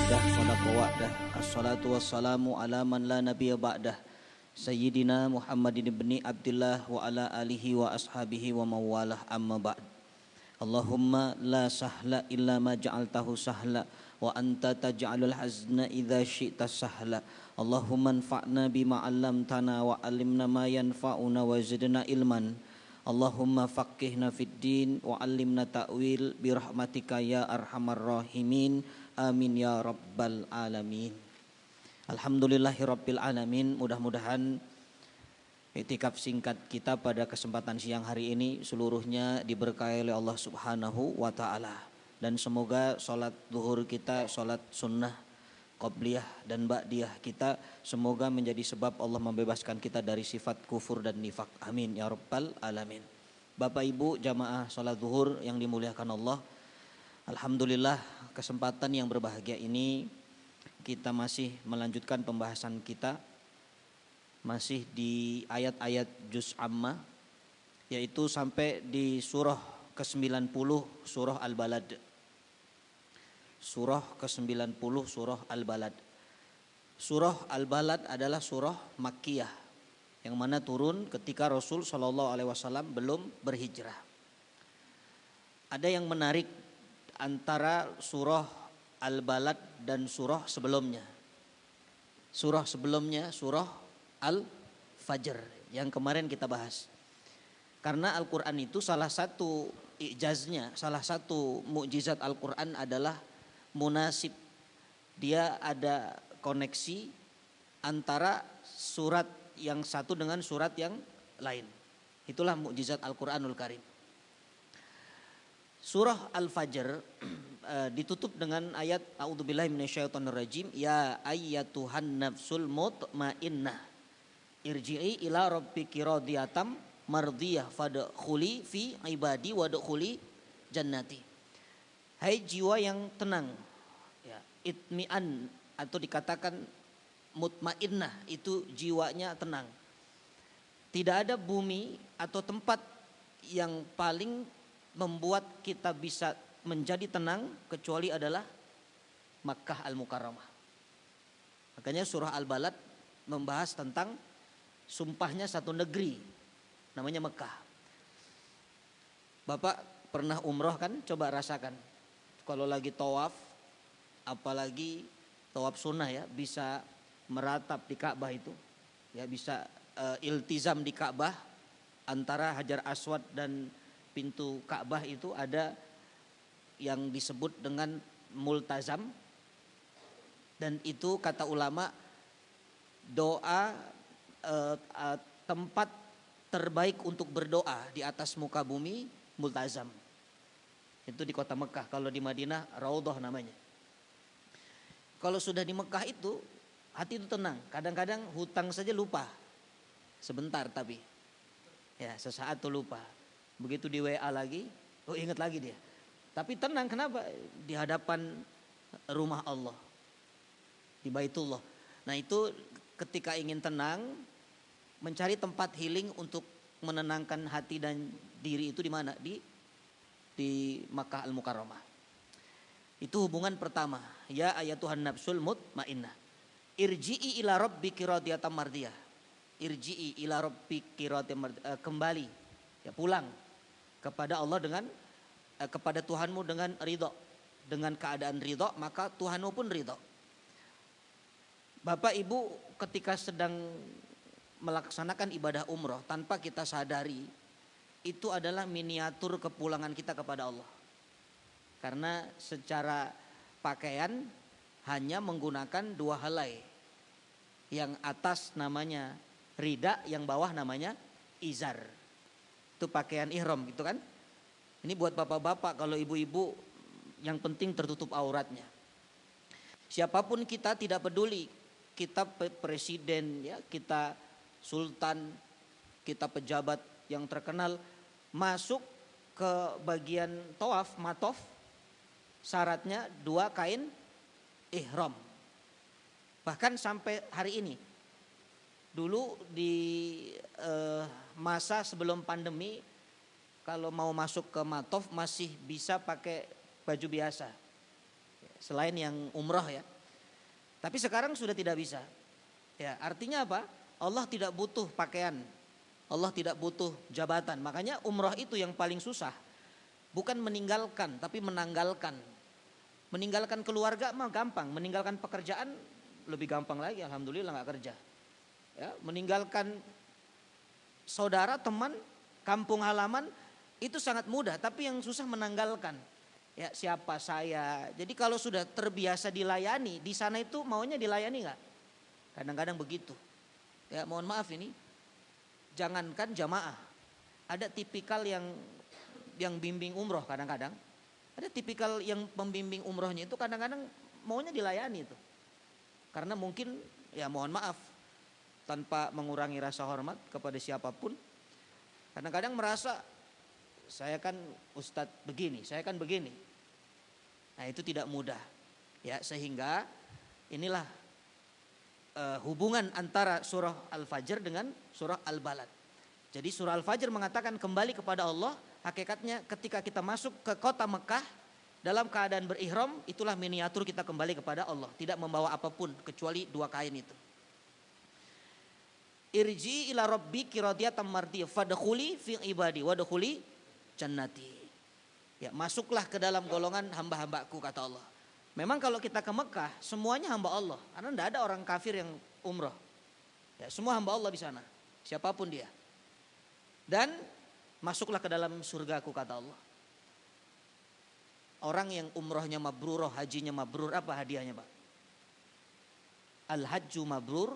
wahdah sadaqa wa'dah. Assalatu wassalamu ala man la nabiyya ba'dah. Sayyidina Muhammadin ibni Abdullah wa ala alihi wa ashabihi wa mawalah amma ba'd. Allahumma la sahla illa ma ja'altahu sahla wa anta taj'alul hazna idza syi'ta sahla. Allahumma anfa'na bima 'allamtana wa 'allimna ma yanfa'una wa zidna ilman. Allahumma faqihna fid din wa 'allimna ta'wil bi rahmatika ya arhamar rahimin. Amin ya rabbal alamin. Alhamdulillahirabbil alamin. Mudah-mudahan iktikaf singkat kita pada kesempatan siang hari ini seluruhnya diberkahi oleh Allah Subhanahu wa taala, dan semoga salat zuhur kita, salat sunnah qabliyah dan ba'diyah kita semoga menjadi sebab Allah membebaskan kita dari sifat kufur dan nifak. Amin ya rabbal alamin. Bapak Ibu jamaah salat zuhur yang dimuliakan Allah, alhamdulillah kesempatan yang berbahagia ini kita masih melanjutkan pembahasan kita masih di ayat-ayat juz amma, yaitu sampai di surah ke-90 surah Al-Balad. Surah ke-90 surah Al-Balad. Surah Al-Balad adalah surah Makkiyah yang mana turun ketika Rasul SAW belum berhijrah. Ada yang menarik antara surah Al-Balad dan surah sebelumnya. Surah sebelumnya surah Al-Fajr yang kemarin kita bahas. Karena Al-Quran itu salah satu ijaznya, salah satu mukjizat Al-Quran adalah munasib. Dia ada koneksi antara surat yang satu dengan surat yang lain. Itulah mukjizat Al-Quranul Karim. Surah Al-Fajr ditutup dengan ayat a'udzubillahi minasyaitonirrajim, ya ayyatuhan nafsul mutmainnah irji'i ila rabbiki radiyatam mardiyah fadkhuli fi ibadi wadkhuli jannati. Hai jiwa yang tenang, ya, itmi'an atau dikatakan mutmainnah, itu jiwanya tenang. Tidak ada bumi atau tempat yang paling membuat kita bisa menjadi tenang kecuali adalah Makkah Al-Mukarramah. Makanya surah Al-Balad membahas tentang sumpahnya satu negeri namanya Mekah. Bapak pernah umroh kan? Coba rasakan. Kalau lagi tawaf, apalagi tawaf sunnah ya, bisa meratap di Ka'bah itu. Ya bisa iltizam di Ka'bah, antara Hajar Aswad dan pintu Ka'bah itu ada yang disebut dengan multazam, dan itu kata ulama doa tempat terbaik untuk berdoa di atas muka bumi multazam. Itu di kota Mekah. Kalau di Madinah Raudhah namanya. Kalau sudah di Mekah itu hati itu tenang. Kadang-kadang hutang saja lupa. Sebentar tapi ya sesaat tuh lupa. Begitu di WA lagi, oh ingat lagi dia. Tapi tenang, kenapa? Di hadapan rumah Allah, di Baitullah. Nah itu ketika ingin tenang, mencari tempat healing untuk menenangkan hati dan diri itu di mana? Di Makkah Al-Mukarramah. Itu hubungan pertama. Ya ayatuhan nafsul mutmainnah irji'i ila rabbiki radiyatan mardiyah. Irji'i ila rabbiki radiyatan mardiyah. Kembali, ya pulang kepada Allah dengan kepada Tuhanmu dengan ridho, dengan keadaan ridho, maka Tuhanmu pun ridho. Bapak Ibu ketika sedang melaksanakan ibadah umroh tanpa kita sadari, itu adalah miniatur kepulangan kita kepada Allah. Karena secara pakaian hanya menggunakan dua helai. Yang atas namanya rida, yang bawah namanya izar. Itu pakaian ihram gitu kan. Ini buat bapak-bapak, kalau ibu-ibu yang penting tertutup auratnya. Siapapun kita, tidak peduli kita presiden ya, kita sultan, kita pejabat yang terkenal, masuk ke bagian tawaf matof, syaratnya dua kain ihram. Bahkan sampai hari ini. Dulu di masa sebelum pandemi, kalau mau masuk ke matof masih bisa pakai baju biasa. Selain yang umroh ya. Tapi sekarang sudah tidak bisa. Ya, artinya apa? Allah tidak butuh pakaian. Allah tidak butuh jabatan. Makanya umroh itu yang paling susah. Bukan meninggalkan, tapi menanggalkan. Meninggalkan keluarga mah gampang. Meninggalkan pekerjaan lebih gampang lagi. Alhamdulillah gak kerja. Ya, meninggalkan saudara, teman, kampung halaman itu sangat mudah. Tapi yang susah menanggalkan. Ya, siapa saya. Jadi kalau sudah terbiasa dilayani, di sana itu maunya dilayani gak? Kadang-kadang begitu. Ya, mohon maaf ini. Jangankan jamaah. Ada tipikal yang bimbing umroh kadang-kadang. Ada tipikal yang pembimbing umrohnya itu kadang-kadang maunya dilayani itu. Karena mungkin ya mohon maaf, tanpa mengurangi rasa hormat kepada siapapun. Kadang-kadang merasa saya kan ustadz begini, saya kan begini. Nah itu tidak mudah. Ya, sehingga inilah hubungan antara surah Al-Fajr dengan surah Al-Balad. Jadi surah Al-Fajr mengatakan kembali kepada Allah. Hakikatnya ketika kita masuk ke kota Mekah dalam keadaan berihram, itulah miniatur kita kembali kepada Allah. Tidak membawa apapun kecuali 2 kain itu. Irji ila rabbiki radiyatan mardiyah fadkhuli fi ibadi wadkhuli jannati. Ya, masuklah ke dalam golongan hamba-hambaku kata Allah. Memang kalau kita ke Mekah semuanya hamba Allah, karena tidak ada orang kafir yang umroh. Ya, semua hamba Allah di sana, siapapun dia. Dan masuklah ke dalam surgaku kata Allah. Orang yang umrohnya mabrur, hajinya mabrur, apa hadiahnya Pak? Al-hajju mabrur,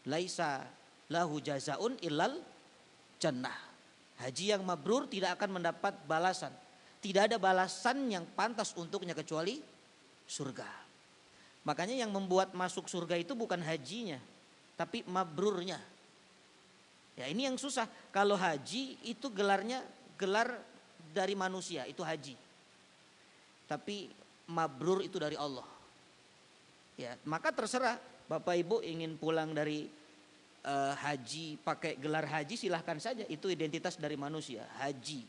laisa lahu jazaun illal jannah. Haji yang mabrur tidak akan mendapat balasan. Tidak ada balasan yang pantas untuknya kecuali surga. Makanya yang membuat masuk surga itu bukan hajinya, tapi mabrurnya. Ya ini yang susah. Kalau haji itu gelarnya gelar dari manusia, itu haji. Tapi mabrur itu dari Allah. Ya, maka terserah Bapak Ibu ingin pulang dari haji pakai gelar haji silahkan saja, itu identitas dari manusia, haji.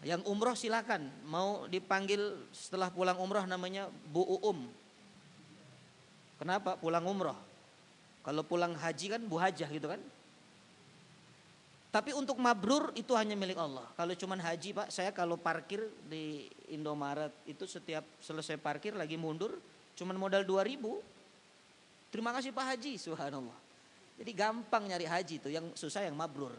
Yang umroh silakan, mau dipanggil setelah pulang umroh namanya Bu Uum. Kenapa? Pulang umroh. Kalau pulang haji kan Bu Hajah gitu kan. Tapi untuk mabrur itu hanya milik Allah. Kalau cuman haji Pak, saya kalau parkir di Indomaret itu setiap selesai parkir lagi mundur cuman modal 2.000. Terima kasih Pak Haji, subhanallah. Jadi gampang nyari haji itu, yang susah yang mabrur.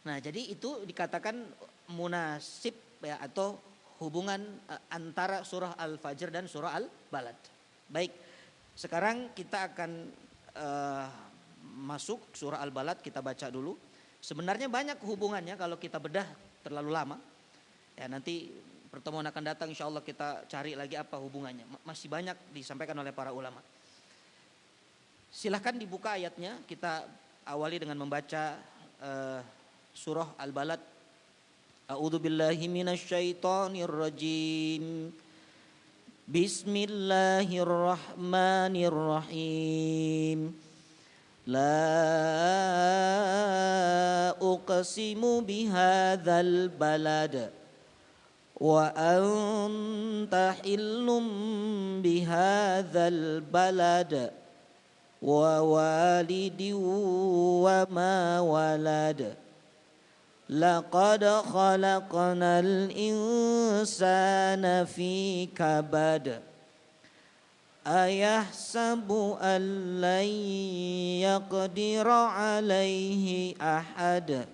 Nah jadi itu dikatakan munasib ya, atau hubungan antara surah Al-Fajr dan surah Al-Balad. Baik, sekarang kita akan masuk surah Al-Balad, kita baca dulu. Sebenarnya banyak hubungannya kalau kita bedah terlalu lama. Ya nanti pertemuan akan datang insya Allah kita cari lagi apa hubungannya. Masih banyak disampaikan oleh para ulama. Silahkan dibuka ayatnya, kita awali dengan membaca surah Al-Balad. A'udzu billahi minasyaitonir rajim. Bismillahirrahmanirrahim. La uqsimu bihadzal balad wa anta hillum bihadzal balad wa walidin wa ma walad. Laqad khalaqnal insana fi kabad. Ayahsabu an lan yaqdira alaihi ahad.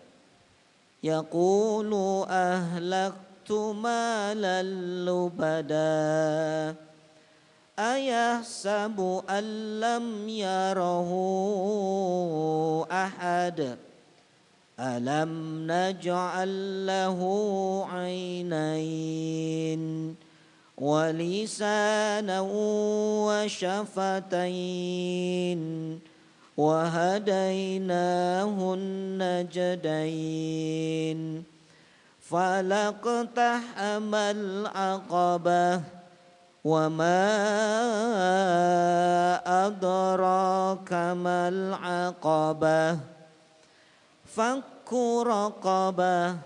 Yaqulu ahlaktu malan lubada. Ayahsabu an lam yarahu ahad. Alam naj'al lahu 'ainain wa lisanan wa syafatain wa hadainahun najdain falaqtahamal aqabah wa ma adraka mal aqabah fakku raqabah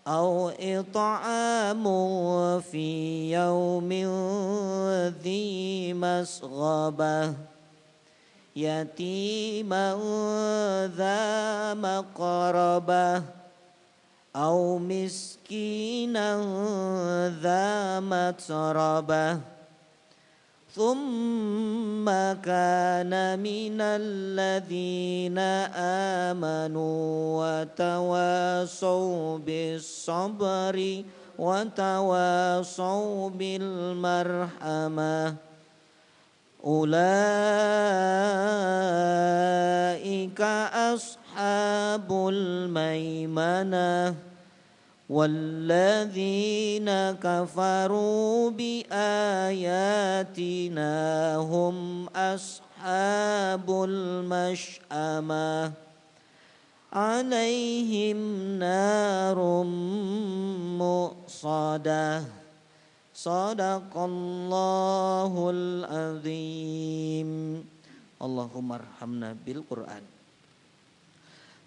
أو إطعام في يوم ذي مسغبة يتيما ذا مقربة أو مسكينا ذا متربة ثم كان من الذين آمنوا وتواصوا بالصبر وتواصوا بالمرحمة أولئك أصحاب الميمنة والذين كفروا بآياتنا هم أصحاب المشأمة عليهم نار مؤصدة Sadaqallahul azim. Allahumma arhamna bil Quran.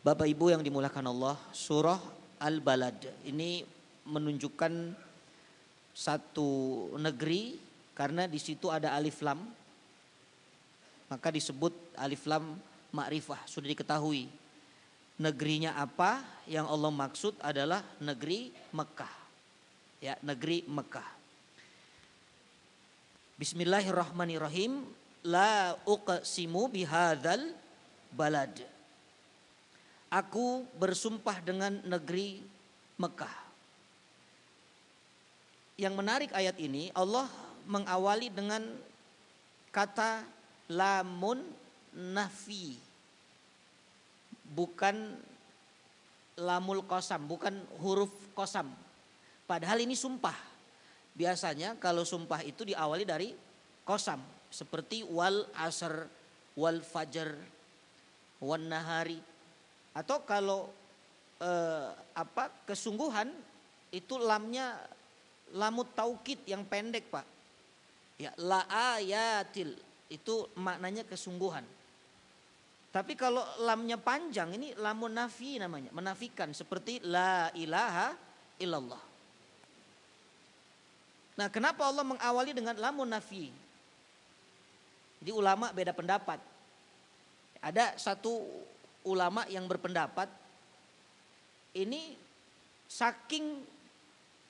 Bapak Ibu yang dimuliakan Allah, surah Al-Balad ini menunjukkan satu negeri karena di situ ada alif lam. Maka disebut alif lam ma'rifah, sudah diketahui. Negerinya apa? Yang Allah maksud adalah negeri Mekah. Ya, negeri Mekah. Bismillahirrahmanirrahim. La uqsimu bihadzal balad. Aku bersumpah dengan negeri Mekah. Yang menarik ayat ini, Allah mengawali dengan kata lamun nafi. Bukan lamul qasam, bukan huruf qasam. Padahal ini sumpah. Biasanya kalau sumpah itu diawali dari qasam. Seperti wal asr, wal fajr, wan nahari. Atau kalau kesungguhan itu lamnya lamut taukid yang pendek Pak. Ya, la ayatil itu maknanya kesungguhan. Tapi kalau lamnya panjang ini lamun nafi namanya, menafikan seperti la ilaha illallah. Nah, kenapa Allah mengawali dengan lamun nafi? Jadi ulama beda pendapat. Ada satu ulama yang berpendapat ini saking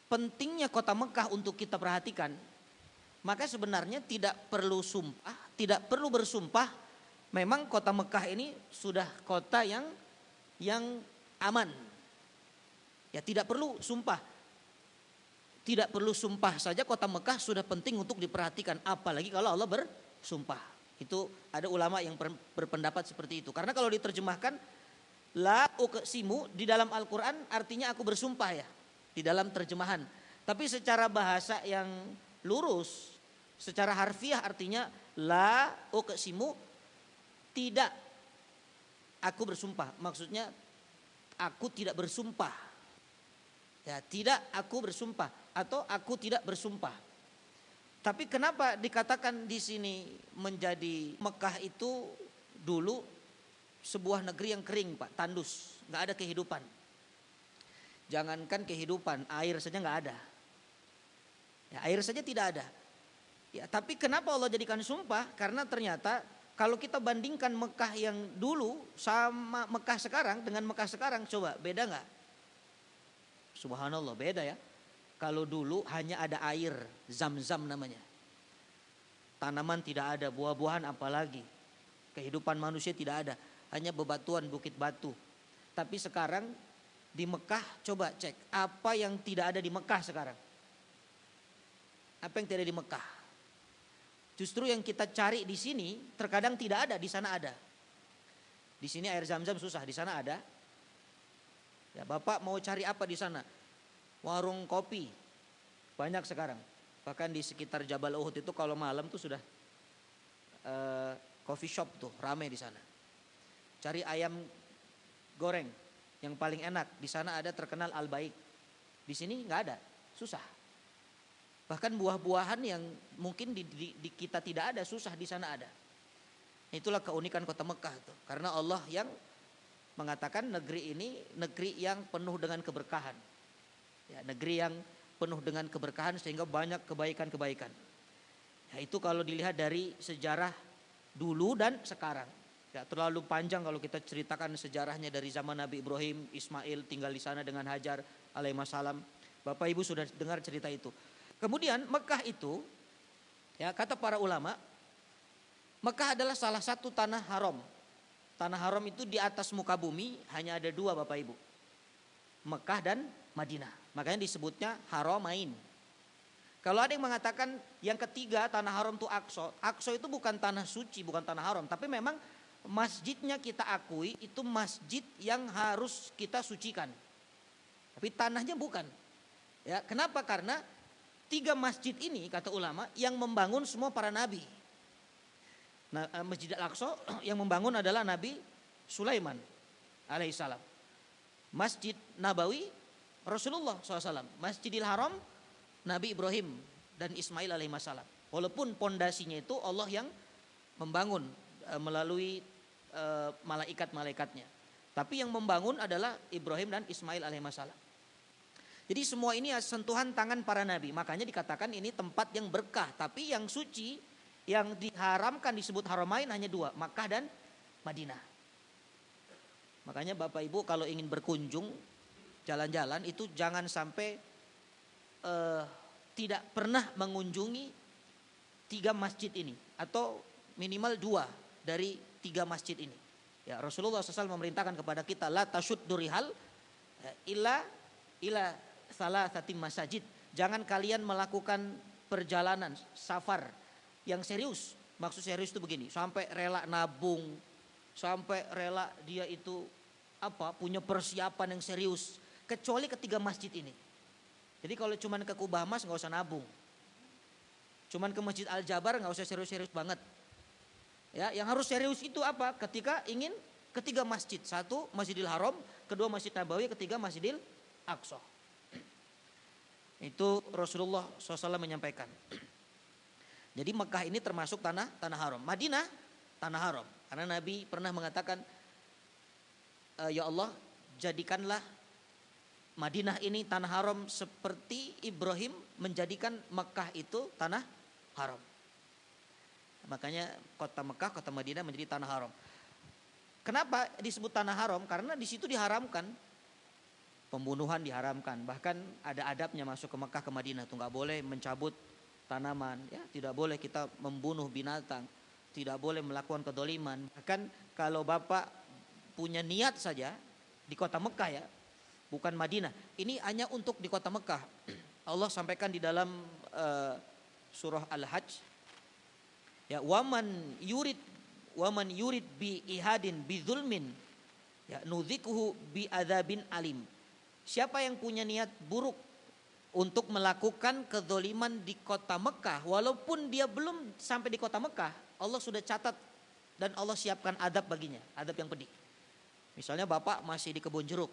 pentingnya kota Mekah untuk kita perhatikan, maka sebenarnya tidak perlu sumpah, tidak perlu bersumpah. Memang kota Mekah ini sudah kota yang aman. Ya, tidak perlu sumpah. Tidak perlu sumpah saja kota Mekah sudah penting untuk diperhatikan. Apalagi kalau Allah bersumpah. Itu ada ulama yang berpendapat seperti itu. Karena kalau diterjemahkan la uqsimu di dalam Al-Quran artinya aku bersumpah ya. Di dalam terjemahan. Tapi secara bahasa yang lurus, secara harfiah artinya la uqsimu tidak aku bersumpah. Maksudnya aku tidak bersumpah. Ya, tidak aku bersumpah atau aku tidak bersumpah. Tapi kenapa dikatakan di sini menjadi Mekah itu dulu sebuah negeri yang kering Pak, tandus, nggak ada kehidupan. Jangankan kehidupan, air saja nggak ada. Ya, air saja tidak ada. Ya, tapi kenapa Allah jadikan sumpah? Karena ternyata kalau kita bandingkan Mekah yang dulu sama Mekah sekarang dengan Mekah sekarang, coba beda nggak? Subhanallah, beda ya. Kalau dulu hanya ada air, zam-zam namanya. Tanaman tidak ada, buah-buahan apalagi. Kehidupan manusia tidak ada, hanya bebatuan, bukit batu. Tapi sekarang di Mekah coba cek apa yang tidak ada di Mekah sekarang. Apa yang tidak ada di Mekah? Justru yang kita cari di sini terkadang tidak ada, di sana ada. Di sini air zam-zam susah, di sana ada. Ya, Bapak mau cari apa di sana? Warung kopi banyak sekarang. Bahkan di sekitar Jabal Uhud itu kalau malam tuh sudah coffee shop tuh ramai di sana. Cari ayam goreng yang paling enak di sana ada, terkenal Al Baik. Di sini nggak ada, susah. Bahkan buah-buahan yang mungkin di kita tidak ada, susah di sana ada. Itulah keunikan kota Mekah tuh. Karena Allah yang mengatakan negeri ini negeri yang penuh dengan keberkahan. Ya, negeri yang penuh dengan keberkahan sehingga banyak kebaikan-kebaikan. Ya, itu kalau dilihat dari sejarah dulu dan sekarang. Ya, terlalu panjang kalau kita ceritakan sejarahnya dari zaman Nabi Ibrahim, Ismail tinggal di sana dengan Hajar alaihissalam. Bapak Ibu sudah dengar cerita itu. Kemudian Mekah itu, ya kata para ulama, Mekah adalah salah satu tanah haram. Tanah haram itu di atas muka bumi hanya ada dua Bapak Ibu. Mekah dan Madinah. Makanya disebutnya Haramain. Kalau ada yang mengatakan yang ketiga tanah haram itu Aqsa. Aqsa itu bukan tanah suci, bukan tanah haram. Tapi memang masjidnya kita akui itu masjid yang harus kita sucikan. Tapi tanahnya bukan. Ya, kenapa? Karena tiga masjid ini kata ulama yang membangun semua para nabi. Nah, Masjid Al-Aqsa yang membangun adalah Nabi Sulaiman alaihissalam. Masjid Nabawi Rasulullah SAW. Masjidil Haram Nabi Ibrahim dan Ismail alaihissalam. Walaupun pondasinya itu Allah yang membangun melalui malaikat-malaikatnya. Tapi yang membangun adalah Ibrahim dan Ismail alaihissalam. Jadi semua ini sentuhan tangan para nabi. Makanya dikatakan ini tempat yang berkah. Tapi yang suci, yang diharamkan disebut haramain hanya dua, Makkah dan Madinah. Makanya Bapak Ibu kalau ingin berkunjung jalan-jalan itu jangan sampai tidak pernah mengunjungi tiga masjid ini atau minimal dua dari tiga masjid ini. Ya, Rasulullah SAW memerintahkan kepada kita la tasyuddu rihal illa salasatim masajid. Jangan kalian melakukan perjalanan safar yang serius. Maksud serius itu begini, sampai rela nabung, sampai rela dia itu punya persiapan yang serius, kecuali ketiga masjid ini. Jadi kalau cuman ke Kubah Mas nggak usah nabung, cuman ke Masjid Al Jabar nggak usah serius-serius banget. Ya, yang harus serius itu apa? Ketika ingin ketiga masjid, satu Masjidil Haram, kedua Masjid Nabawi, ketiga Masjidil Aqsa. Itu Rasulullah SAW menyampaikan. Jadi Mekah ini termasuk tanah haram. Madinah tanah haram. Karena Nabi pernah mengatakan, ya Allah jadikanlah Madinah ini tanah haram seperti Ibrahim menjadikan Mekah itu tanah haram. Makanya kota Mekah, kota Madinah menjadi tanah haram. Kenapa disebut tanah haram? Karena di situ diharamkan pembunuhan, diharamkan. Bahkan ada adabnya masuk ke Mekah ke Madinah tuh nggak boleh mencabut tanaman, ya tidak boleh kita membunuh binatang, tidak boleh melakukan kedoliman. Bahkan kalau Bapak punya niat saja di kota Mekah ya, bukan Madinah. Ini hanya untuk di kota Mekah. Allah sampaikan di dalam surah Al-Hajj, ya waman yurid bi ihadin bi zulmin ya nudzikuhu bi adzabin alim. Siapa yang punya niat buruk untuk melakukan kezoliman di kota Mekah, walaupun dia belum sampai di kota Mekah, Allah sudah catat dan Allah siapkan adab baginya, adab yang pedih. Misalnya Bapak masih di kebun jeruk,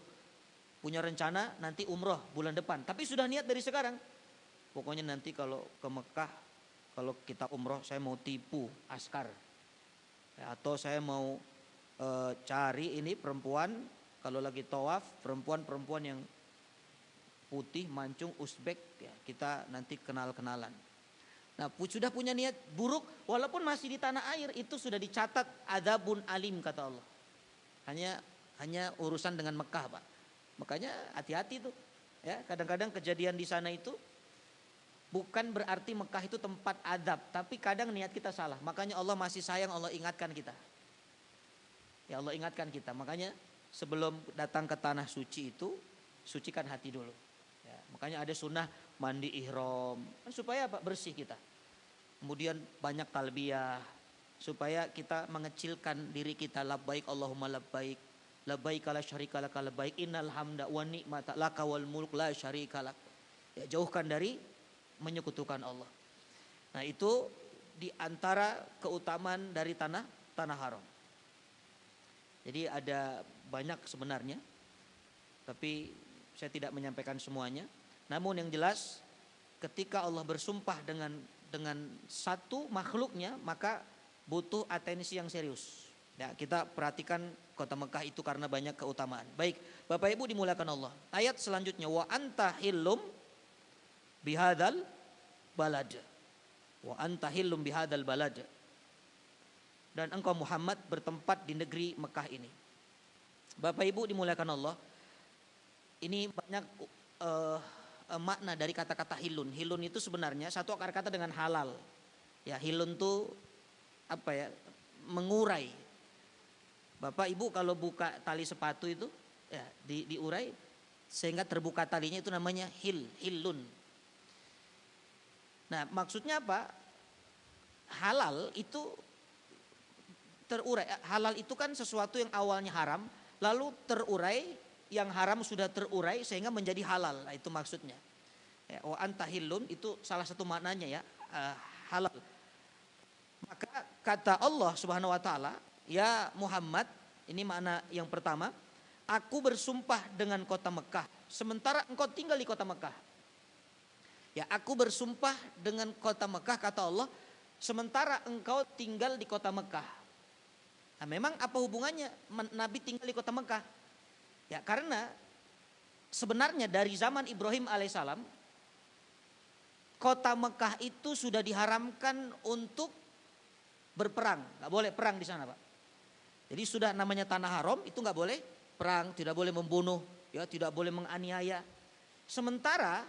punya rencana nanti umroh bulan depan, tapi sudah niat dari sekarang, pokoknya nanti kalau ke Mekah, kalau kita umroh saya mau tipu askar, ya, atau saya mau cari ini perempuan, kalau lagi tawaf perempuan yang putih, mancung, Uzbek, ya, kita nanti kenal-kenalan. Nah, sudah punya niat buruk, walaupun masih di tanah air, itu sudah dicatat adzabun alim kata Allah. Hanya urusan dengan Mekah, Pak. Makanya hati-hati tuh. Ya, kadang-kadang kejadian di sana itu bukan berarti Mekah itu tempat adab, tapi kadang niat kita salah. Makanya Allah masih sayang, Allah ingatkan kita. Ya Allah ingatkan kita. Makanya sebelum datang ke tanah suci itu, sucikan hati dulu. Ya, makanya ada sunnah mandi ihram supaya apa? Bersih kita. Kemudian banyak talbiyah supaya kita mengecilkan diri kita, labbaik Allahumma labbaik, labbaik la syarika lak labbaik, innal hamda wan ni'mata laka wal mulk la syarika lak. Ya, jauhkan dari menyekutukan Allah. Nah, itu di antara keutamaan dari tanah haram. Jadi ada banyak sebenarnya, tapi saya tidak menyampaikan semuanya. Namun yang jelas ketika Allah bersumpah dengan satu makhluknya, maka butuh atensi yang serius. Ya, kita perhatikan kota Mekah itu karena banyak keutamaan. Baik, Bapak Ibu dimuliakan Allah. Ayat selanjutnya, wa anta hillum bihadzal balad. Wa anta hillum bihadzal balad. Dan engkau Muhammad bertempat di negeri Mekah ini. Bapak Ibu dimuliakan Allah. Ini banyak makna dari kata-kata hilun. Hilun itu sebenarnya satu akar kata dengan halal. Ya, hilun itu apa ya? Mengurai. Bapak Ibu kalau buka tali sepatu itu ya diurai sehingga terbuka talinya, itu namanya hilun. Nah, maksudnya apa? Halal itu terurai. Halal itu kan sesuatu yang awalnya haram lalu terurai, yang haram sudah terurai sehingga menjadi halal. Nah, itu maksudnya. Ya, wa anta hilun itu salah satu maknanya ya, halal. Maka kata Allah Subhanahu wa taala, ya Muhammad, ini makna yang pertama, aku bersumpah dengan kota Mekah sementara engkau tinggal di kota Mekah. Ya, aku bersumpah dengan kota Mekah, kata Allah, sementara engkau tinggal di kota Mekah. Nah, memang apa hubungannya Nabi tinggal di kota Mekah? Ya, karena sebenarnya dari zaman Ibrahim alaihissalam kota Mekah itu sudah diharamkan untuk berperang, nggak boleh perang di sana, Pak. Jadi sudah namanya tanah haram, itu nggak boleh perang, tidak boleh membunuh, ya tidak boleh menganiaya. Sementara,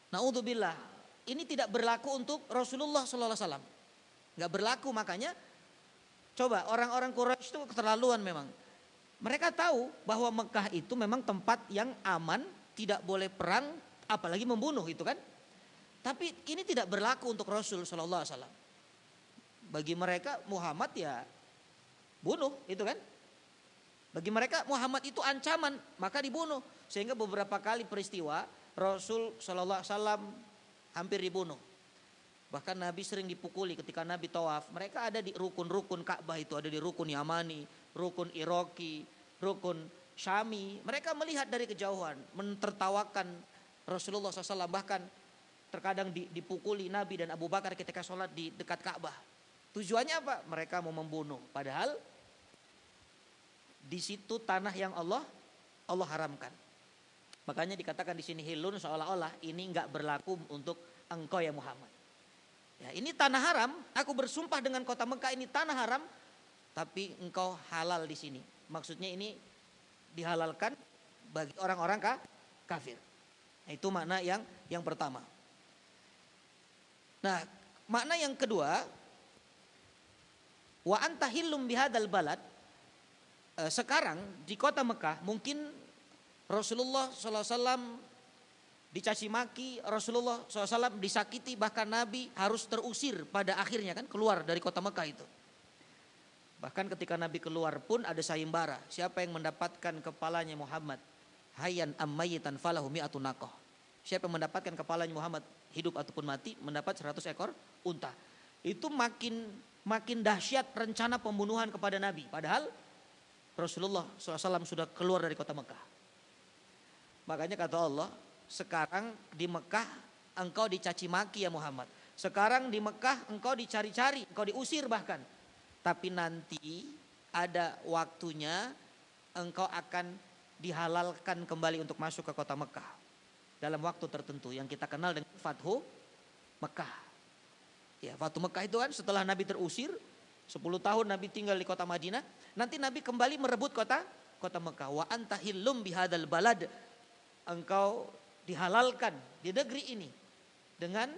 naudzubillah, ini tidak berlaku untuk Rasulullah SAW, nggak berlaku. Makanya, coba orang-orang Quraisy itu keterlaluan memang. Mereka tahu bahwa Mekah itu memang tempat yang aman, tidak boleh perang, apalagi membunuh itu kan. Tapi ini tidak berlaku untuk Rasul SAW. Bagi mereka Muhammad ya bunuh, itu kan. Bagi mereka Muhammad itu ancaman, maka dibunuh. Sehingga beberapa kali peristiwa Rasul SAW hampir dibunuh. Bahkan Nabi sering dipukuli ketika Nabi tawaf. Mereka ada di rukun-rukun Ka'bah itu, ada di rukun Yamani, rukun Iraki, rukun Syami. Mereka melihat dari kejauhan, mentertawakan Rasulullah SAW. Bahkan terkadang dipukuli Nabi dan Abu Bakar ketika sholat di dekat Ka'bah. Tujuannya apa? Mereka mau membunuh. Padahal di situ tanah yang Allah haramkan. Makanya dikatakan di sini hilun, seolah-olah ini enggak berlaku untuk engkau ya Muhammad. Ya, ini tanah haram. Aku bersumpah dengan kota Mekah, ini tanah haram, tapi engkau halal di sini. Maksudnya ini dihalalkan bagi orang-orang kafir. Nah, itu makna yang pertama. Nah, makna yang kedua, wa anta hillum bihadzal balad. Sekarang di kota Mekah mungkin Rasulullah SAW dicaci maki, Rasulullah SAW disakiti, bahkan Nabi harus terusir pada akhirnya kan, keluar dari kota Mekah itu. Bahkan ketika Nabi keluar pun ada sayembara, siapa yang mendapatkan kepalanya Muhammad hayyan am mayyitan falahu mi'atun naqah. Siapa yang mendapatkan kepalanya Muhammad hidup ataupun mati mendapat 100 ekor unta. Itu makin dahsyat rencana pembunuhan kepada Nabi. Padahal Rasulullah SAW sudah keluar dari kota Mekah. Makanya kata Allah, sekarang di Mekah engkau dicaci maki ya Muhammad. Sekarang di Mekah engkau dicari-cari, engkau diusir bahkan. Tapi nanti ada waktunya engkau akan dihalalkan kembali untuk masuk ke kota Mekah. Dalam waktu tertentu yang kita kenal dengan Fathu Mekah. Ya, Fathu Mekah itu kan setelah Nabi terusir 10 tahun Nabi tinggal di kota Madinah, nanti Nabi kembali merebut kota Mekah. Wa anta hillum bihadzal balad. Engkau dihalalkan di negeri ini dengan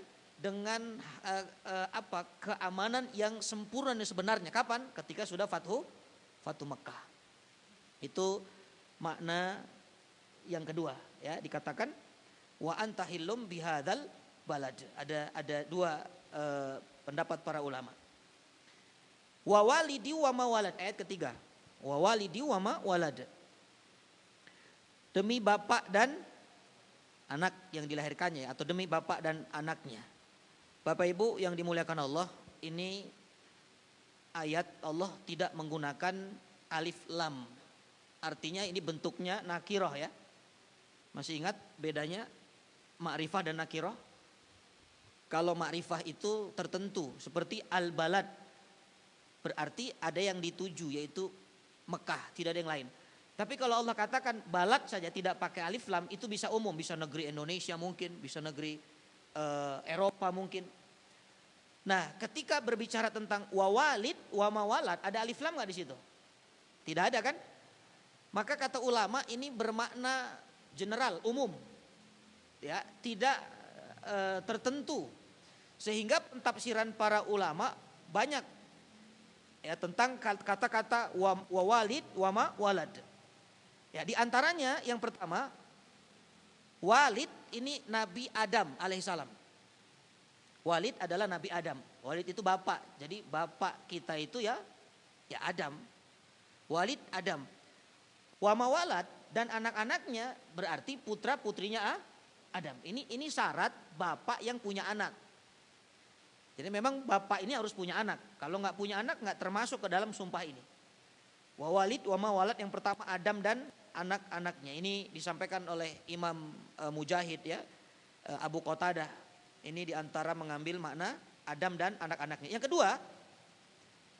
keamanan yang sempurna dan sebenarnya. Kapan? Ketika sudah Fathu Mekah. Itu makna yang kedua ya, dikatakan wa anta hillum bihadzal balad. Ada dua pendapat para ulama. Wa walidi wa ma walad, ayat ketiga. Wa walidi wa ma walad. Demi bapak dan anak yang dilahirkannya, atau demi bapak dan anaknya. Bapak Ibu yang dimuliakan Allah, ini ayat Allah tidak menggunakan alif lam. Artinya ini bentuknya nakirah ya. Masih ingat bedanya ma'rifah dan nakirah? Kalau ma'rifah itu tertentu seperti al-balad. berarti ada yang dituju yaitu Mekah, tidak ada yang lain. Tapi kalau Allah katakan balad saja tidak pakai alif lam, itu bisa umum, bisa negeri Indonesia mungkin, bisa negeri Eropa mungkin. Nah, ketika berbicara tentang wawalid, wamawalad, ada alif lam nggak di situ? Tidak ada kan? Maka kata ulama ini bermakna general, umum, ya, tidak tertentu. Sehingga pentafsiran para ulama banyak ya tentang kata-kata wawalid, wamawalad. Ya, di antaranya yang pertama, Walid ini Nabi Adam alaihissalam. Walid adalah Nabi Adam. Walid itu bapak. Jadi bapak kita itu ya Adam. Walid Adam. Wamawalad dan anak-anaknya berarti putra putrinya Adam. Ini syarat bapak yang punya anak. Jadi memang bapak ini harus punya anak. Kalau nggak punya anak nggak termasuk ke dalam sumpah ini. Wawalid wamawalad yang pertama Adam dan anak-anaknya. Ini disampaikan oleh Imam Mujahid ya, Abu Qatadah. Ini diantara mengambil makna Adam dan anak-anaknya. Yang kedua,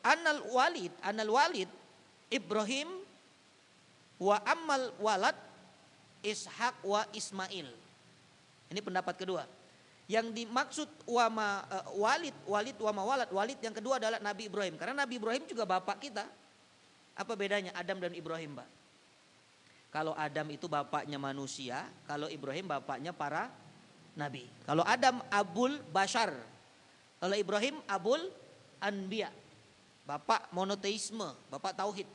Anal Walid Ibrahim wa ammal walad Ishak wa Ismail. Ini pendapat kedua. Yang dimaksud walid wama walad, walid yang kedua adalah Nabi Ibrahim. Karena Nabi Ibrahim juga bapak kita. Apa bedanya Adam dan Ibrahim, Pak? Kalau Adam itu bapaknya manusia, kalau Ibrahim bapaknya para nabi. Kalau Adam abul bashar, kalau Ibrahim abul anbiya, bapak monoteisme, bapak tauhid.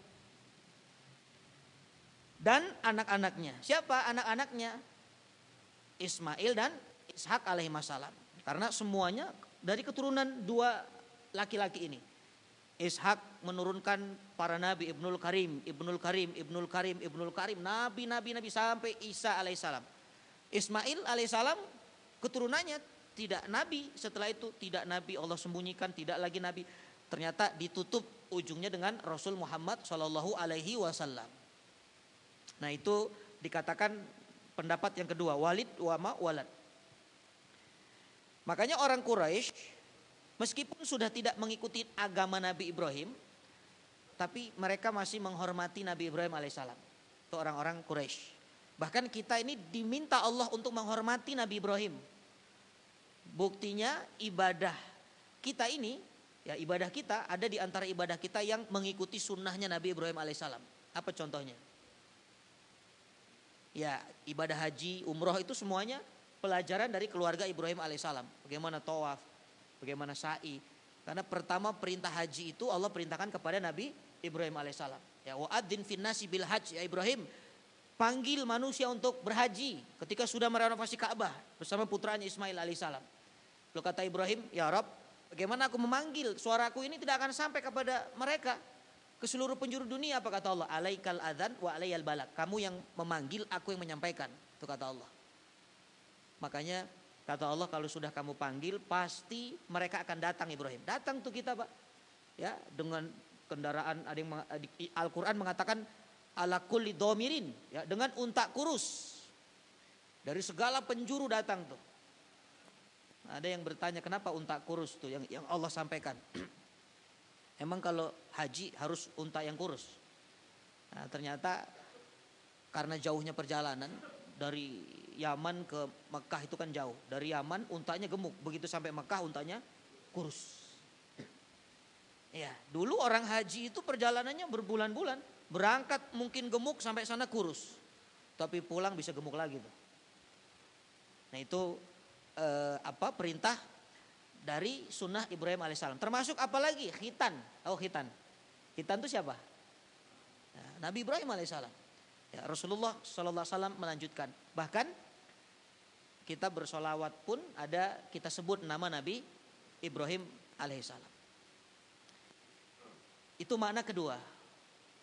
Dan anak-anaknya, siapa anak-anaknya? Ismail dan Ishak alaihissalam. Karena semuanya dari keturunan dua laki-laki ini. Ishak menurunkan para nabi, Ibnul Karim, nabi sampai Isa alaihissalam. Ismail alaihissalam keturunannya tidak nabi, setelah itu tidak nabi, Allah sembunyikan, tidak lagi nabi. Ternyata ditutup ujungnya dengan Rasul Muhammad Shallallahu Alaihi Wasallam. Nah itu dikatakan pendapat yang kedua, walid wama walad. Makanya orang Quraisy meskipun sudah tidak mengikuti agama Nabi Ibrahim, tapi mereka masih menghormati Nabi Ibrahim alaihissalam. Itu orang-orang Quraisy. Bahkan kita ini diminta Allah untuk menghormati Nabi Ibrahim. Buktinya ibadah kita ini, ya ibadah kita ada di antara ibadah kita yang mengikuti sunnahnya Nabi Ibrahim alaihissalam. Apa contohnya? Ya ibadah haji, umroh itu semuanya pelajaran dari keluarga Ibrahim alaihissalam. Bagaimana tawaf, bagaimana sa'i. Karena pertama perintah haji itu Allah perintahkan kepada Nabi Ibrahim alaihissalam. Ya wa'adzin finnasi bil hajj, ya Ibrahim panggil manusia untuk berhaji ketika sudah merenovasi Ka'bah bersama putranya Ismail alaihissalam. Lalu kata Ibrahim, ya Rabb, bagaimana aku memanggil, suaraku ini tidak akan sampai kepada mereka, ke seluruh penjuru dunia. Apa kata Allah? Alaikal adzan wa alaiyal balak. Kamu yang memanggil, aku yang menyampaikan. Itu kata Allah. Makanya kata Allah, kalau sudah kamu panggil pasti mereka akan datang Ibrahim. Datang tuh kita, Pak. Ya, dengan kendaraan, ada yang Al-Qur'an mengatakan ala kulli dhamirin, ya, dengan unta kurus. Dari segala penjuru datang tuh. Ada yang bertanya kenapa unta kurus tuh yang Allah sampaikan. Emang kalau haji harus unta yang kurus? Nah, ternyata karena jauhnya perjalanan dari Yaman ke Mekah itu kan jauh. Dari Yaman untanya gemuk, begitu sampai Mekah untanya kurus. Ya, dulu orang haji itu perjalanannya berbulan-bulan, berangkat mungkin gemuk sampai sana kurus, tapi pulang bisa gemuk lagi tuh. Nah itu perintah dari sunnah Ibrahim alaihissalam. Termasuk apalagi khitan. Oh khitan. Khitan itu siapa? Nah, Nabi Ibrahim alaihissalam. Ya, Rasulullah sallallahu alaihi wasallam melanjutkan. Bahkan kita bersolawat pun ada kita sebut nama Nabi Ibrahim alaihissalam. Itu makna kedua.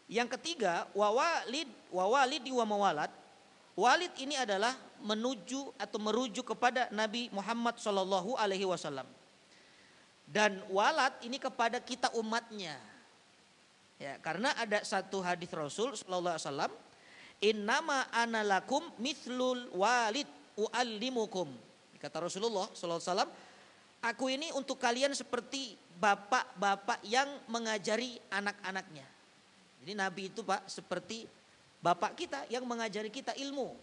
Yang ketiga, wawalid wa mawalad. Walid ini adalah menuju atau merujuk kepada Nabi Muhammad sallallahu alaihi wasallam. Dan walad ini kepada kita umatnya. Ya, karena ada satu hadis Rasul sallallahu alaihi wasallam, innama ana lakum mithlul walid uallimukum. Kata Rasulullah sallallahu alaihi wasallam, aku ini untuk kalian seperti bapak-bapak yang mengajari anak-anaknya. Jadi Nabi itu Pak seperti bapak kita yang mengajari kita ilmu.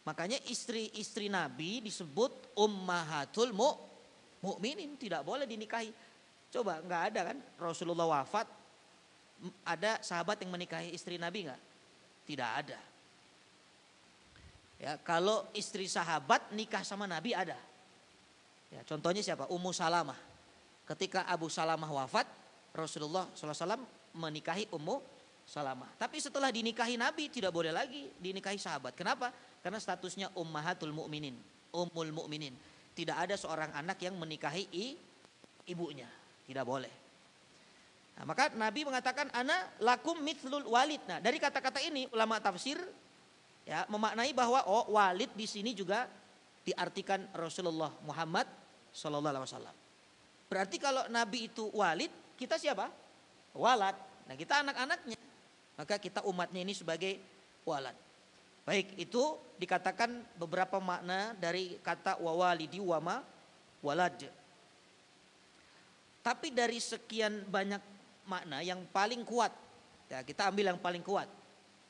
Makanya istri-istri Nabi disebut ummahatul mu'minin, tidak boleh dinikahi. Coba nggak ada kan Rasulullah wafat, ada sahabat yang menikahi istri Nabi nggak? Tidak ada. Ya, kalau istri sahabat nikah sama Nabi ada. Ya, contohnya siapa? Ummu Salamah. Ketika Abu Salamah wafat, Rasulullah SAW menikahi Ummu Salamah. Tapi setelah dinikahi Nabi tidak boleh lagi dinikahi sahabat. Kenapa? Karena statusnya ummahatul mu'minin, ummul mu'minin. Tidak ada seorang anak yang menikahi ibunya. Tidak boleh. Nah, maka Nabi mengatakan ana lakum mithlul walid. Nah, dari kata-kata ini ulama tafsir ya memaknai bahwa walid di sini juga diartikan Rasulullah Muhammad sallallahu alaihi wasallam. Berarti kalau Nabi itu walid, kita siapa? Walad. Nah, kita anak-anaknya. Maka kita umatnya ini sebagai walad. Baik, itu dikatakan beberapa makna dari kata wawalidi wama walad. Tapi dari sekian banyak makna yang paling kuat, ya kita ambil yang paling kuat.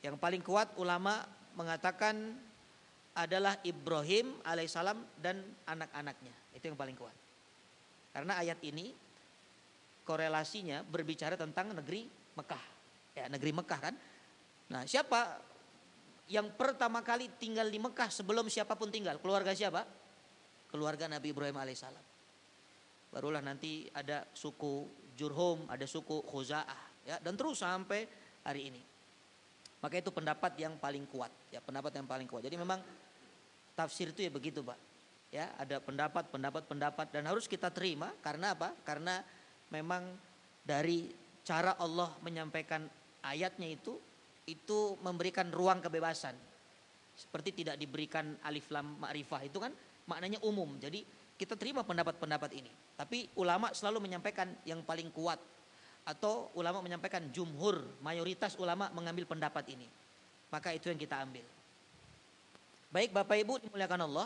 Yang paling kuat ulama mengatakan adalah Ibrahim alaihissalam dan anak-anaknya. Itu yang paling kuat. Karena ayat ini korelasinya berbicara tentang negeri Mekah. Ya, negeri Mekah kan. Nah, siapa yang pertama kali tinggal di Mekah sebelum siapapun tinggal? Keluarga siapa? Keluarga Nabi Ibrahim alaihissalam. Barulah nanti ada suku Jurhum, ada suku Khuza'ah, ya, dan terus sampai hari ini. Maka itu pendapat yang paling kuat, ya, pendapat yang paling kuat. Jadi memang tafsir itu ya begitu, Pak. Ya, ada pendapat dan harus kita terima karena apa? Karena memang dari cara Allah menyampaikan ayatnya itu memberikan ruang kebebasan. Seperti tidak diberikan alif lam ma'rifah, itu kan maknanya umum. Jadi kita terima pendapat-pendapat ini. Tapi ulama selalu menyampaikan yang paling kuat. Atau ulama menyampaikan jumhur, mayoritas ulama mengambil pendapat ini. Maka itu yang kita ambil. Baik Bapak Ibu dimuliakan Allah.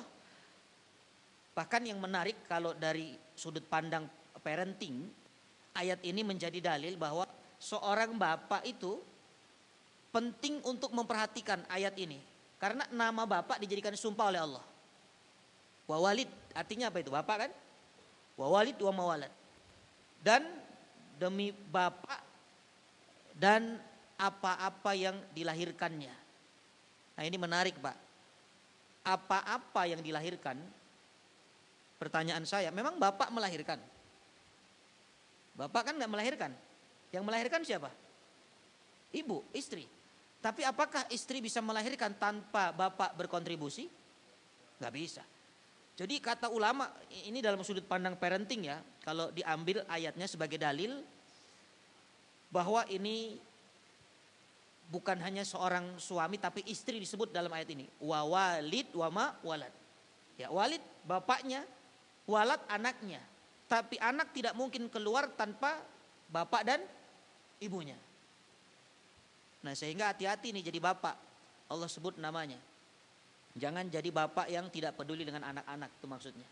Bahkan yang menarik kalau dari sudut pandang parenting, ayat ini menjadi dalil bahwa seorang bapak itu penting untuk memperhatikan ayat ini. Karena nama bapak dijadikan sumpah oleh Allah. Wawalid artinya apa itu? Bapak kan? Wawalid wa mawalad. Dan demi bapak dan apa-apa yang dilahirkannya. Nah, ini menarik, Pak. Apa-apa yang dilahirkan? Pertanyaan saya, memang bapak melahirkan? Bapak kan nggak melahirkan. Yang melahirkan siapa? Ibu, istri. Tapi apakah istri bisa melahirkan tanpa bapak berkontribusi? Nggak bisa. Jadi kata ulama ini dalam sudut pandang parenting ya, kalau diambil ayatnya sebagai dalil bahwa ini bukan hanya seorang suami tapi istri disebut dalam ayat ini. Wa walid wa ma walad. Ya, walid bapaknya, walad anaknya. Tapi anak tidak mungkin keluar tanpa bapak dan ibunya. Nah, sehingga hati-hati nih jadi bapak. Allah sebut namanya. Jangan jadi bapak yang tidak peduli dengan anak-anak, itu maksudnya.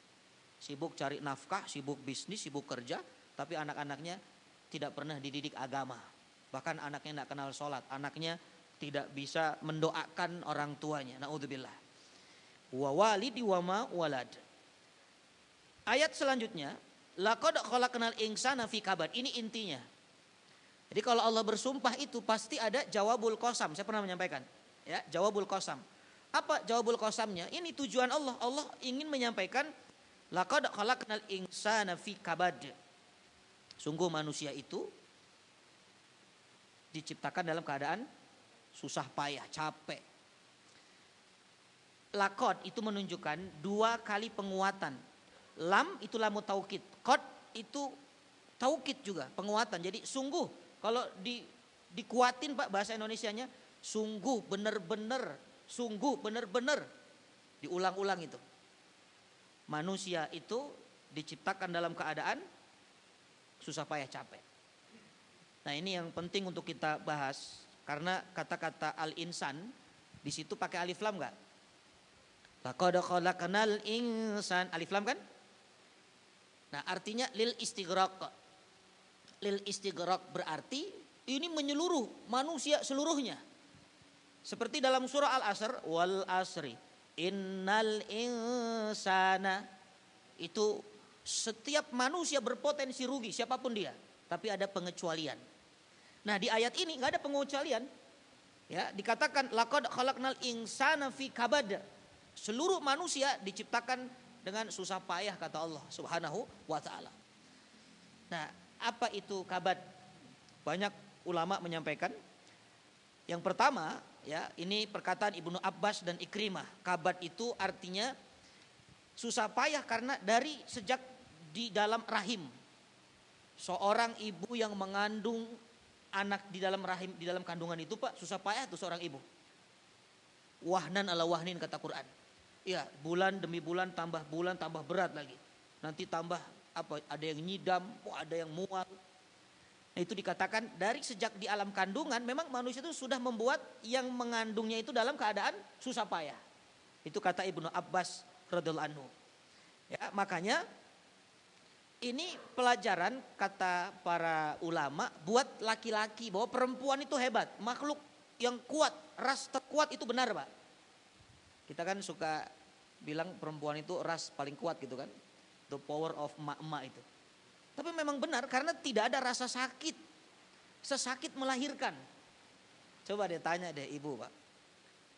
Sibuk cari nafkah, sibuk bisnis, sibuk kerja, tapi anak-anaknya tidak pernah dididik agama. Bahkan anaknya tidak kenal sholat, anaknya tidak bisa mendoakan orang tuanya. Na'udzubillah. Wa walidi wa ma walad. Ayat selanjutnya, laqad khalaqnal insana fi kabad. Ini intinya. Jadi kalau Allah bersumpah itu pasti ada jawabul qasam. Saya pernah menyampaikan, ya, jawabul qasam. Apa jawabul qasamnya? Ini tujuan Allah. Allah ingin menyampaikan laqad khalaqnal insana fi kabad. Sungguh manusia itu diciptakan dalam keadaan susah payah, capek. Laqad itu menunjukkan dua kali penguatan. Lam itu lamu taukid. Qad itu taukid juga, penguatan. Jadi sungguh, kalau dikuatin Pak bahasa Indonesianya, sungguh benar-benar, sungguh benar-benar. Diulang-ulang itu. Manusia itu diciptakan dalam keadaan susah payah, capek. Nah, ini yang penting untuk kita bahas karena kata-kata al-insan di situ pakai alif lam enggak? Laqad khalaqnal insan, alif lam kan? Nah, artinya lil istighraq. Lil istighraq berarti ini menyeluruh manusia seluruhnya. Seperti dalam surah Al-Asr, wal asri innal insana, itu setiap manusia berpotensi rugi siapapun dia, tapi ada pengecualian. Nah, di ayat ini nggak ada pengecualian. Ya, dikatakan laqad khalaqnal insana fi kabad. Seluruh manusia diciptakan dengan susah payah kata Allah Subhanahu wa taala. Nah, apa itu kabad? Banyak ulama menyampaikan. Yang pertama, ya, ini perkataan Ibnu Abbas dan Ikrimah. Kabad itu artinya susah payah karena dari sejak di dalam rahim. Seorang ibu yang mengandung anak di dalam rahim, di dalam kandungan itu, Pak, susah payah tuh seorang ibu. Wahnan ala wahnin kata Quran. Ya, bulan demi bulan tambah berat lagi. Nanti tambah apa? Ada yang nyidam, ada yang mual. Nah, itu dikatakan dari sejak di alam kandungan memang manusia itu sudah membuat yang mengandungnya itu dalam keadaan susah payah. Itu kata Ibnu Abbas radhiyallahu anhu. Ya, makanya ini pelajaran kata para ulama buat laki-laki bahwa perempuan itu hebat, makhluk yang kuat, ras terkuat itu benar, Pak. Kita kan suka bilang perempuan itu ras paling kuat gitu kan. The power of emak-emak itu. Tapi memang benar karena tidak ada rasa sakit. Sesakit melahirkan. Coba deh tanya deh ibu, Pak.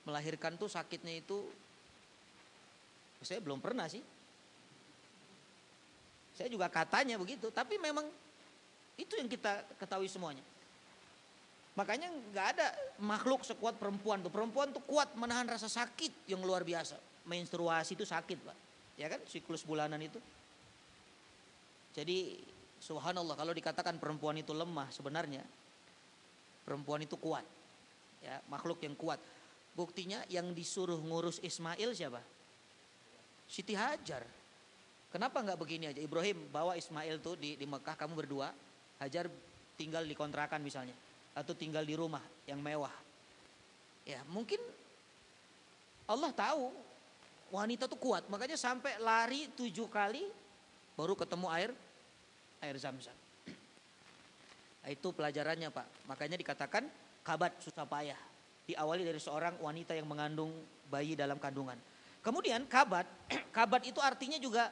Melahirkan tuh sakitnya itu, saya belum pernah sih. Saya juga katanya begitu, tapi memang itu yang kita ketahui semuanya. Makanya nggak ada makhluk sekuat perempuan tuh. Perempuan tuh kuat menahan rasa sakit yang luar biasa. Menstruasi itu sakit, Pak. Ya kan, siklus bulanan itu. Jadi subhanallah, kalau dikatakan perempuan itu lemah, sebenarnya perempuan itu kuat. Ya, makhluk yang kuat. Buktinya yang disuruh ngurus Ismail siapa? Siti Hajar. Kenapa nggak begini aja? Ibrahim bawa Ismail tuh di Mekah, kamu berdua. Hajar tinggal di kontrakan misalnya, atau tinggal di rumah yang mewah. Ya, mungkin Allah tahu wanita tuh kuat, makanya sampai lari 7 kali baru ketemu air Zam-Zam. Nah, itu pelajarannya, Pak. Makanya dikatakan kabad, susah payah. Diawali dari seorang wanita yang mengandung bayi dalam kandungan. Kemudian kabad, kabad itu artinya juga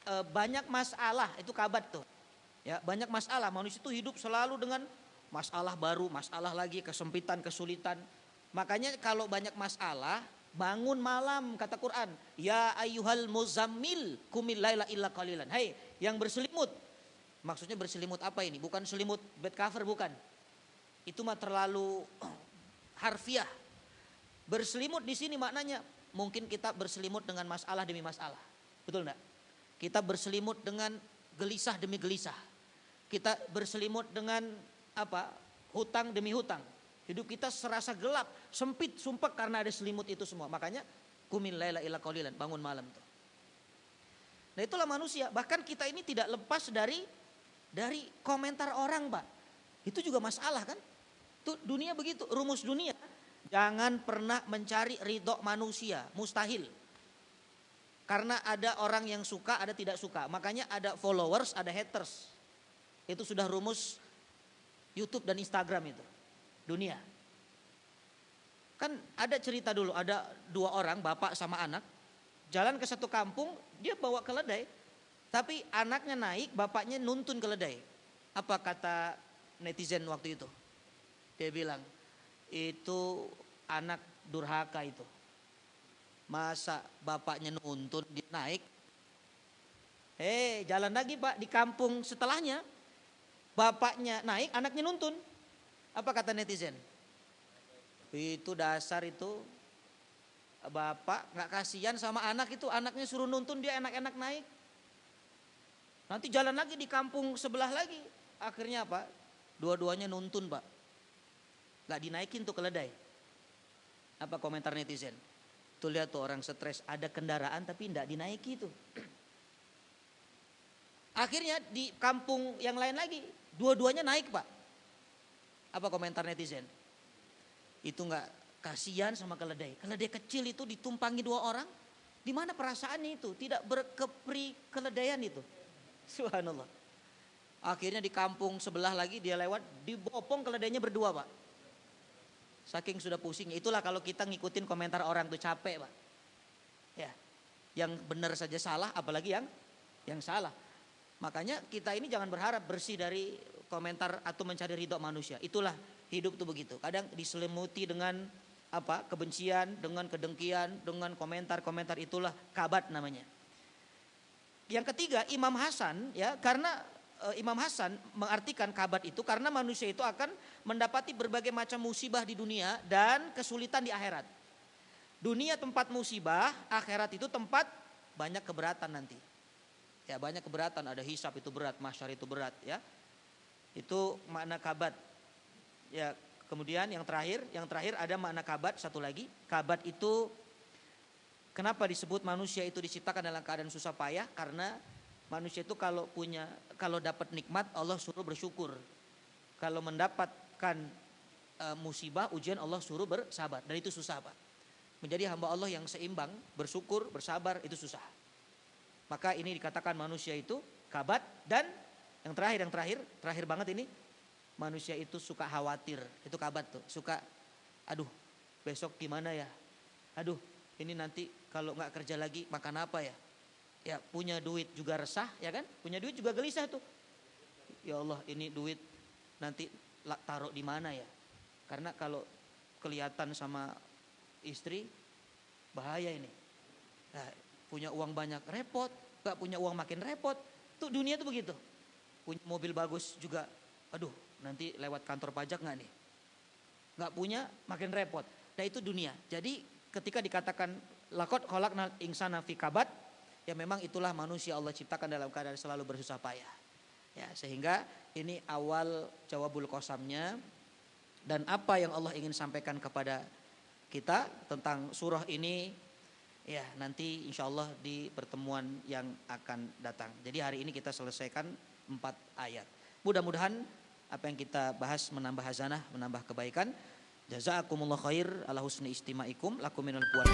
banyak masalah, itu kabad tuh. Ya, banyak masalah. Manusia itu hidup selalu dengan masalah baru, masalah lagi, kesempitan, kesulitan. Makanya kalau banyak masalah, bangun malam kata Quran. Ya ayyuhal muzammil qumil laila illa qalilan. Hai, yang berselimut. Maksudnya berselimut apa ini? Bukan selimut bed cover, bukan. Itu mah terlalu harfiah. Berselimut di sini maknanya mungkin kita berselimut dengan masalah demi masalah. Betul enggak? Kita berselimut dengan gelisah demi gelisah. Kita berselimut dengan apa? Hutang demi hutang. Hidup kita serasa gelap, sempit, sumpek karena ada selimut itu semua. Makanya qumil laila illa qalilan, bangun malam tuh. Nah, itulah manusia. Bahkan kita ini tidak lepas dari komentar orang, Pak. Itu juga masalah kan? Tuh dunia begitu, rumus dunia. Jangan pernah mencari ridho manusia, mustahil. Karena ada orang yang suka, ada tidak suka. Makanya ada followers, ada haters. Itu sudah rumus YouTube dan Instagram itu. Dunia. Kan ada cerita dulu, ada 2 orang, bapak sama anak. Jalan ke satu kampung, dia bawa keledai. Tapi anaknya naik, bapaknya nuntun keledai. Apa kata netizen waktu itu? Dia bilang, itu anak durhaka itu. Masa bapaknya nuntun, dia naik. Jalan lagi, Pak, di kampung setelahnya. Bapaknya naik, anaknya nuntun. Apa kata netizen? Itu dasar itu bapak gak kasihan sama anak itu. Anaknya suruh nuntun, dia enak-enak naik. Nanti jalan lagi di kampung sebelah lagi. Akhirnya apa? Dua-duanya nuntun, Pak. Gak dinaikin tuh keledai. Apa komentar netizen? Tuh lihat tuh orang stres, ada kendaraan tapi gak dinaiki tuh. Akhirnya di kampung yang lain lagi, dua-duanya naik, Pak. Apa komentar netizen? Itu gak kasihan sama keledai. Keledai kecil itu ditumpangi 2 orang. Di mana perasaannya itu? Tidak berkepri keledaian itu. Subhanallah. Akhirnya di kampung sebelah lagi dia lewat, dibopong keledainya berdua Pak. Saking sudah pusing. Itulah kalau kita ngikutin komentar orang tuh capek Pak. Ya, yang benar saja salah, apalagi yang salah. Makanya kita ini jangan berharap bersih dari komentar atau mencari ridho manusia. Itulah hidup tuh begitu. Kadang diselimuti dengan kebencian, dengan kedengkian, dengan komentar-komentar, itulah kabat namanya. Yang ketiga Imam Hasan, ya, karena Imam Hasan mengartikan kabat itu karena manusia itu akan mendapati berbagai macam musibah di dunia dan kesulitan di akhirat. Dunia tempat musibah, akhirat itu tempat banyak keberatan nanti. Ya, banyak keberatan, ada hisab itu berat, mahsyar itu berat, ya. Itu makna kabat. Ya, kemudian yang terakhir ada makna kabat satu lagi. Kabat itu kenapa disebut manusia itu diciptakan dalam keadaan susah payah? Karena manusia itu kalau dapat nikmat Allah suruh bersyukur. Kalau mendapatkan musibah, ujian Allah suruh bersabar. Dan itu susah Pak. Menjadi hamba Allah yang seimbang, bersyukur, bersabar itu susah. Maka ini dikatakan manusia itu kabat. Dan yang terakhir banget ini, manusia itu suka khawatir. Itu kabat tuh, suka aduh besok gimana ya, aduh ini nanti kalau gak kerja lagi makan apa ya. Ya, punya duit juga resah, ya kan, punya duit juga gelisah tuh. Ya Allah, ini duit nanti taruh di mana ya. Karena kalau kelihatan sama istri bahaya ini. Nah, punya uang banyak repot, gak punya uang makin repot. Tuh dunia tuh begitu. Punya mobil bagus juga, aduh nanti lewat kantor pajak gak nih. Gak punya makin repot. Nah itu dunia. Jadi ketika dikatakan laqad khalaqnal insana fi kabad, ya memang itulah manusia Allah ciptakan dalam keadaan selalu bersusah payah. Ya, sehingga ini awal jawabul qasamnya. Dan apa yang Allah ingin sampaikan kepada kita tentang surah ini, ya nanti insya Allah di pertemuan yang akan datang. Jadi hari ini kita selesaikan 4 ayat. Mudah-mudahan apa yang kita bahas menambah hazanah, menambah kebaikan. Jazakumullah khair ala husni istimaikum lakum minal buat.